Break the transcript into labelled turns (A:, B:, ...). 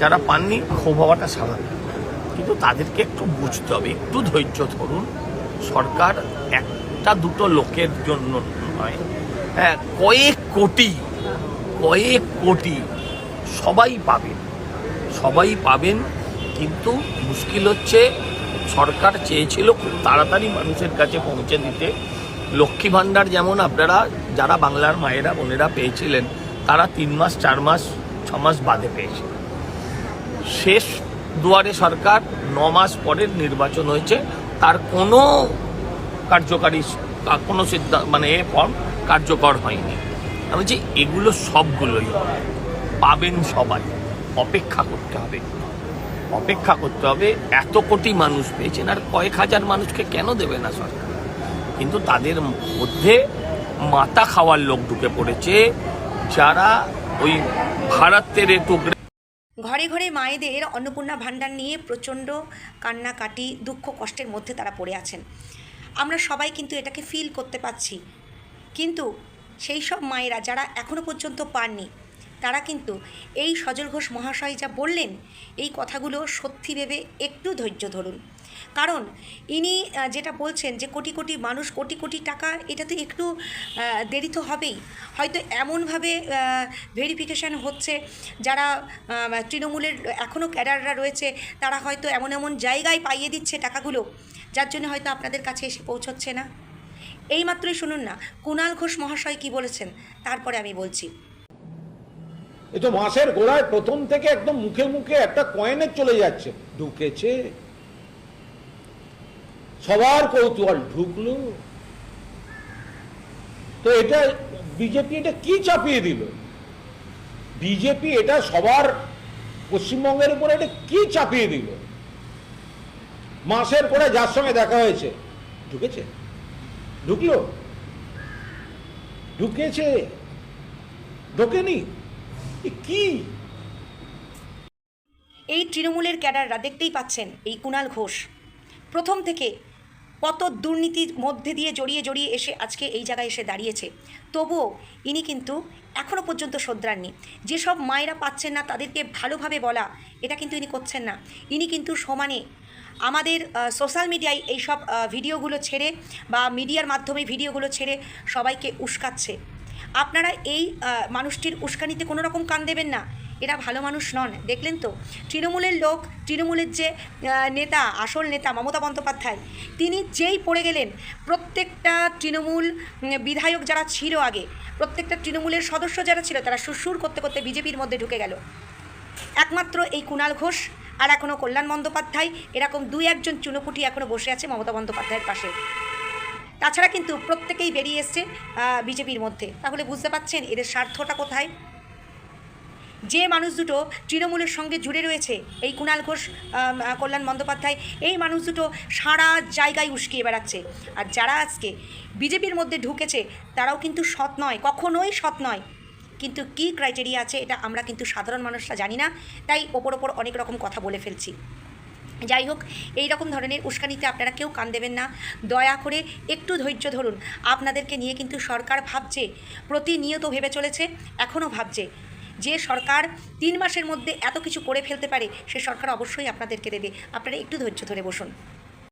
A: যারা পাননি ক্ষোভ হওয়াটা স্বাভাবিক, কিন্তু তাদেরকে একটু বুঝতে হবে, একটু ধৈর্য ধরুন। সরকার একটা দুটো লোকের জন্য নয়, হ্যাঁ, কয়েক কোটি সবাই পাবেন। কিন্তু মুশকিল হচ্ছে, সরকার চেয়েছিল খুব তাড়াতাড়ি মানুষের কাছে পৌঁছে দিতে। লক্ষ্মী ভাণ্ডার যেমন আপনারা যারা বাংলার মায়েরা বোনেরা পেয়েছিলেন, তারা 3 মাস 4 মাস 6 মাস বাদে পেয়েছে। শেষ দুয়ারে সরকার 9 মাস পরের নির্বাচন হয়েছে, তার কোনো কার্যকারী কোনো সিদ্ধান্ত ফর্ম কার্যকর হয়নি। আমি বলছি এগুলো সবগুলোই পাবেন সবাই, অপেক্ষা করতে হবে। এত কোটি মানুষ পেয়েছেন, আর কয়েক হাজার মানুষকে কেন দেবে না সরকার? কিন্তু তাদের মধ্যে মাথা খাওয়ার লোক ঢুকে পড়েছে, যারা ওই ভারতের টুকরে।
B: ঘরে ঘরে মায়েদের অন্নপূর্ণা ভাণ্ডার নিয়ে প্রচণ্ড কান্নাকাটি, দুঃখ কষ্টের মধ্যে তারা পড়ে আছেন। আমরা সবাই কিন্তু এটাকে ফিল করতে পারছি। কিন্তু সেই সব মায়েরা যারা এখনও পর্যন্ত পাননি, তারা কিন্তু এই সজল ঘোষ মহাশয় যা বললেন, এই কথাগুলো সত্যি ভেবে একটু ধৈর্য ধরুন। কারণ ইনি যেটা বলছেন যে কোটি কোটি মানুষ, কোটি কোটি টাকা, এটা তো একটু দেরি তো হবেই। হয়তো এমনভাবে ভেরিফিকেশান হচ্ছে, যারা তৃণমূলের এখনও ক্যাডাররা রয়েছে, তারা হয়তো এমন এমন জায়গায় পাইয়ে দিচ্ছে টাকাগুলো, যার জন্য হয়তো আপনাদের কাছে এসে পৌঁছচ্ছে না। এইমাত্রই শুনুন না কুণাল ঘোষ মহাশয় কি বলেছেন, তারপরে আমি বলছি।
C: এ তো মাসের গোড়ায় প্রথম থেকে একদম মুখে মুখে একটা কয়েনের চলে যাচ্ছে, ঢুকেছে, সবার কৌতূহল, ঢুকলো। তো এটা বিজেপি এটা কি চাপিয়ে দিল? বিজেপি এটা সবার পশ্চিমবঙ্গের উপরে এটা কি চাপিয়ে দিল? মাসের পরে যার সঙ্গে দেখা হয়েছে ঢুকেছে, ঢুকলো, ঢুকেছে, ঢোকেনি, কি?
B: এই তৃণমূলের ক্যাডাররা দেখতেই পাচ্ছেন, এই কুণাল ঘোষ প্রথম থেকে কত দুর্নীতির মধ্যে দিয়ে জড়িয়ে এসে আজকে এই জায়গায় এসে দাঁড়িয়েছে। তবুও ইনি কিন্তু এখনও পর্যন্ত শোধরাননি। যেসব মায়েরা পাচ্ছেন না তাদেরকে ভালোভাবে বলা, এটা কিন্তু ইনি করছেন না। ইনি কিন্তু সমানে আমাদের সোশ্যাল মিডিয়ায় এইসব ভিডিওগুলো ছেড়ে বা মিডিয়ার মাধ্যমে ভিডিওগুলো ছেড়ে সবাইকে উস্কাচ্ছে। আপনারা এই মানুষটির উস্কানিতে কোনো রকম কান দেবেন না। এরা ভালো মানুষ নন। দেখলেন তো, তৃণমূলের লোক, তৃণমূলের যে নেতা, আসল নেতা মমতা বন্দ্যোপাধ্যায়, তিনি যেই পড়ে গেলেন, প্রত্যেকটা তৃণমূল বিধায়ক যারা ছিল আগে, প্রত্যেকটা তৃণমূলের সদস্য যারা ছিল, তারা সুরসুর করতে করতে বিজেপির মধ্যে ঢুকে গেল। একমাত্র এই কুণাল ঘোষ আর এখনও কল্যাণ বন্দ্যোপাধ্যায়, এরকম 2-1 চুনোপুটি এখনও বসে আছে মমতা বন্দ্যোপাধ্যায়ের পাশে। তাছাড়া কিন্তু প্রত্যেকেই বেরিয়ে এসছে বিজেপির মধ্যে। তাহলে বুঝতে পারছেন এদের স্বার্থটা কোথায়। যে মানুষ দুটো তৃণমূলের সঙ্গে জুড়ে রয়েছে, এই কুণাল ঘোষ, কল্যাণ বন্দ্যোপাধ্যায়, এই মানুষ দুটো সারা জায়গায় উস্কিয়ে বেড়াচ্ছে। আর যারা আজকে বিজেপির মধ্যে ঢুকেছে, তারাও কিন্তু সৎ নয়, কখনোই সৎ নয়। কিন্তু কী ক্রাইটেরিয়া আছে এটা আমরা কিন্তু সাধারণ মানুষরা জানি না, তাই ওপর অনেক রকম কথা বলে ফেলছি। যাই হোক, এই রকম ধরনের উস্কানিতে আপনারা কেউ কান দেবেন না। দয়া করে একটু ধৈর্য ধরুন। আপনাদেরকে নিয়ে কিন্তু সরকার ভাবছে, প্রতিনিয়ত ভেবে চলেছে, এখনও ভাবছে। যে সরকার 3 মাসের মধ্যে এত কিছু করে ফেলতে পারে, সে সরকার অবশ্যই আপনাদেরকে দেবে। আপনারা একটু ধৈর্য ধরে বসুন।